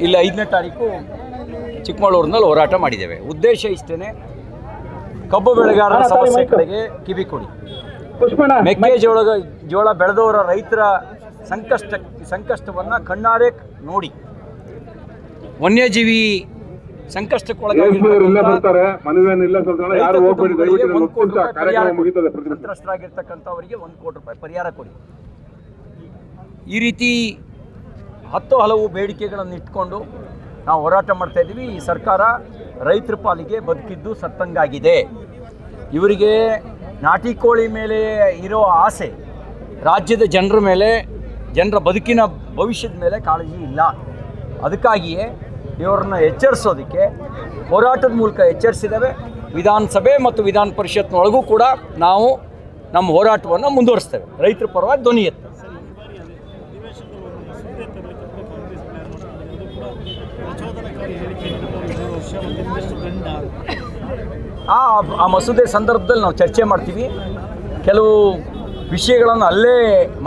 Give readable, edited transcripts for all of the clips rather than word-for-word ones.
ಇಲ್ಲಿ 5ನೇ ತಾರೀಕು ಚಿಕ್ಕಮಗಳೂರಿನಲ್ಲಿ ಹೋರಾಟ ಮಾಡಿದ್ದೇವೆ. ಉದ್ದೇಶ ಇಷ್ಟೇ, ಕಬ್ಬು ಬೆಳೆಗಾರರ ಸಮಸ್ಯೆಗಳಿಗೆ ಕಿವಿ ಕೊಡಿ. ಮೆಕ್ಕೆಜೋಳ ಬೆಳೆದವರ ರೈತರ ಸಂಕಷ್ಟವನ್ನು ಕಣ್ಣಾರೆ ನೋಡಿ. ವನ್ಯಜೀವಿ ಸಂಕಷ್ಟಕ್ಕೊಳಗಾಗಿರ್ತಕ್ಕಂಥವರಿಗೆ 1 ಕೋಟಿ ರೂಪಾಯಿ ಪರಿಹಾರ ಕೊಡಿ. ಈ ರೀತಿ ಹಲವು ಬೇಡಿಕೆಗಳನ್ನು ಇಟ್ಕೊಂಡು ನಾವು ಹೋರಾಟ ಮಾಡ್ತಾ ಇದ್ದೀವಿ. ಈ ಸರ್ಕಾರ ರೈತರ ಪಾಲಿಗೆ ಬದುಕಿದ್ದು ಸತ್ತಂಗಾಗಿದೆ. ಇವರಿಗೆ ನಾಟಿ ಕೋಳಿ ಮೇಲೆ ಇರೋ ಆಸೆ ರಾಜ್ಯದ ಜನರ ಬದುಕಿನ ಭವಿಷ್ಯದ ಮೇಲೆ ಕಾಳಜಿ ಇಲ್ಲ. ಅದಕ್ಕಾಗಿಯೇ ಇವರನ್ನ ಎಚ್ಚರಿಸೋದಕ್ಕೆ ಹೋರಾಟದ ಮೂಲಕ ಎಚ್ಚರಿಸಿದ್ದೇವೆ. ವಿಧಾನಸಭೆ ಮತ್ತು ವಿಧಾನ ಪರಿಷತ್ನೊಳಗೂ ಕೂಡ ನಾವು ನಮ್ಮ ಹೋರಾಟವನ್ನು ಮುಂದುವರಿಸ್ತೇವೆ. ರೈತರ ಪರವಾಗಿ ಧ್ವನಿ ಎತ್ತ. ಆ ಮಸೂದೆ ಸಂದರ್ಭದಲ್ಲಿ ನಾವು ಚರ್ಚೆ ಮಾಡ್ತೀವಿ. ಕೆಲವು ವಿಷಯಗಳನ್ನು ಅಲ್ಲೇ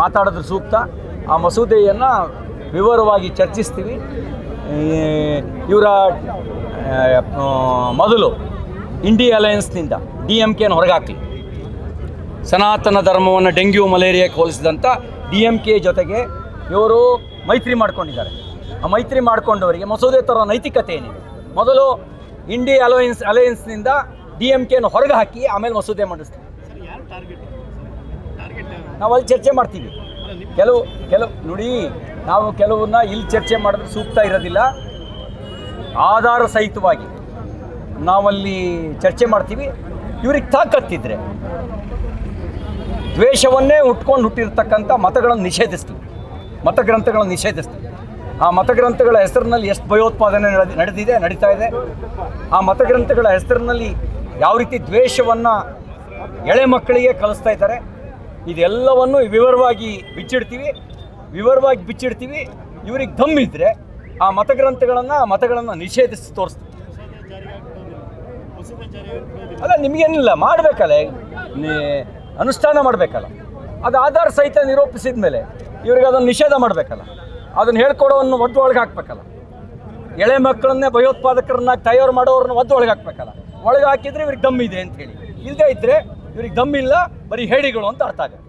ಮಾತಾಡೋದು ಸೂಕ್ತ. ಆ ಮಸೂದೆಯನ್ನು ವಿವರವಾಗಿ ಚರ್ಚಿಸ್ತೀವಿ. ಇವರ ಮೊದಲು ಇಂಡಿಯಾ ಅಲಯನ್ಸ್ನಿಂದ DMKನ ಹೊರಗಾಕಲಿ. ಸನಾತನ ಧರ್ಮವನ್ನು ಡೆಂಗ್ಯೂ ಮಲೇರಿಯಾಕ್ಕೆ ಹೋಲಿಸಿದಂಥ DMK ಜೊತೆಗೆ ಇವರು ಮೈತ್ರಿ ಮಾಡ್ಕೊಂಡಿದ್ದಾರೆ. ಆ ಮೈತ್ರಿ ಮಾಡ್ಕೊಂಡವರಿಗೆ ಮಸೂದೆ ಥರ ನೈತಿಕತೆ ಏನಿದೆ? ಮೊದಲು ಇಂಡಿಯಾ ಅಲಯನ್ಸ್ನಿಂದ DMKನ ಹೊರಗೆ ಹಾಕಿ ಆಮೇಲೆ ಮಸೂದೆ ಮಂಡಿಸ್ತೀವಿ. ನಾವು ಅಲ್ಲಿ ಚರ್ಚೆ ಮಾಡ್ತೀವಿ. ಕೆಲವು ನೋಡಿ, ನಾವು ಕೆಲವನ್ನ ಇಲ್ಲಿ ಚರ್ಚೆ ಮಾಡಿದ್ರೆ ಸೂಕ್ತ ಇರೋದಿಲ್ಲ. ಆಧಾರ ಸಹಿತವಾಗಿ ನಾವಲ್ಲಿ ಚರ್ಚೆ ಮಾಡ್ತೀವಿ. ಇವ್ರಿಗೆ ತಾಕತ್ತಿದ್ರೆ ದ್ವೇಷವನ್ನೇ ಹುಟ್ಟಿರ್ತಕ್ಕಂಥ ಮತಗಳನ್ನು ನಿಷೇಧಿಸ್ತೀವಿ, ಮತಗ್ರಂಥಗಳನ್ನು ನಿಷೇಧಿಸ್ತೀವಿ. ಆ ಮತಗ್ರಂಥಗಳ ಹೆಸರಿನಲ್ಲಿ ಎಷ್ಟು ಭಯೋತ್ಪಾದನೆ ನಡೀತಾ ಇದೆ. ಆ ಮತಗ್ರಂಥಗಳ ಹೆಸರಿನಲ್ಲಿ ಯಾವ ರೀತಿ ದ್ವೇಷವನ್ನು ಎಳೆ ಮಕ್ಕಳಿಗೆ ಕಲಿಸ್ತಾ ಇದ್ದಾರೆ, ಇದೆಲ್ಲವನ್ನು ವಿವರವಾಗಿ ಬಿಚ್ಚಿಡ್ತೀವಿ. ಇವ್ರಿಗೆ ದಮ್ಮಿದ್ರೆ ಆ ಮತಗಳನ್ನು ನಿಷೇಧಿಸಿ ತೋರಿಸ್ತೀವಿ. ಅಲ್ಲ, ನಿಮಗೇನಿಲ್ಲ, ಮಾಡಬೇಕಲ್ಲ, ಅನುಷ್ಠಾನ ಮಾಡಬೇಕಲ್ಲ. ಅದು ಆಧಾರ ಸಹಿತ ನಿರೂಪಿಸಿದ ಮೇಲೆ ಇವ್ರಿಗೆ ಅದನ್ನು ನಿಷೇಧ ಮಾಡಬೇಕಲ್ಲ. ಅದನ್ನು ಹೇಳ್ಕೊಡೋವನ್ನು ಒದ್ದು ಒಳಗೆ ಹಾಕ್ಬೇಕಲ್ಲ. ಎಳೆ ಮಕ್ಕಳನ್ನೇ ಭಯೋತ್ಪಾದಕರನ್ನ ತಯಾರು ಮಾಡೋರನ್ನ ಒದ್ದು ಒಳಗೆ ಹಾಕ್ಬೇಕಲ್ಲ. ಒಳಗೆ ಹಾಕಿದರೆ ಇವ್ರಿಗೆ ದಮ್ ಇದೆ ಅಂತ ಹೇಳಿ, ಇಲ್ಲದೇ ಇದ್ದರೆ ಇವ್ರಿಗೆ ದಮ್ ಇಲ್ಲ, ಬರೀ ಹೇಡಿಗಳು ಅಂತ ಅರ್ಥ ಆಗುತ್ತೆ.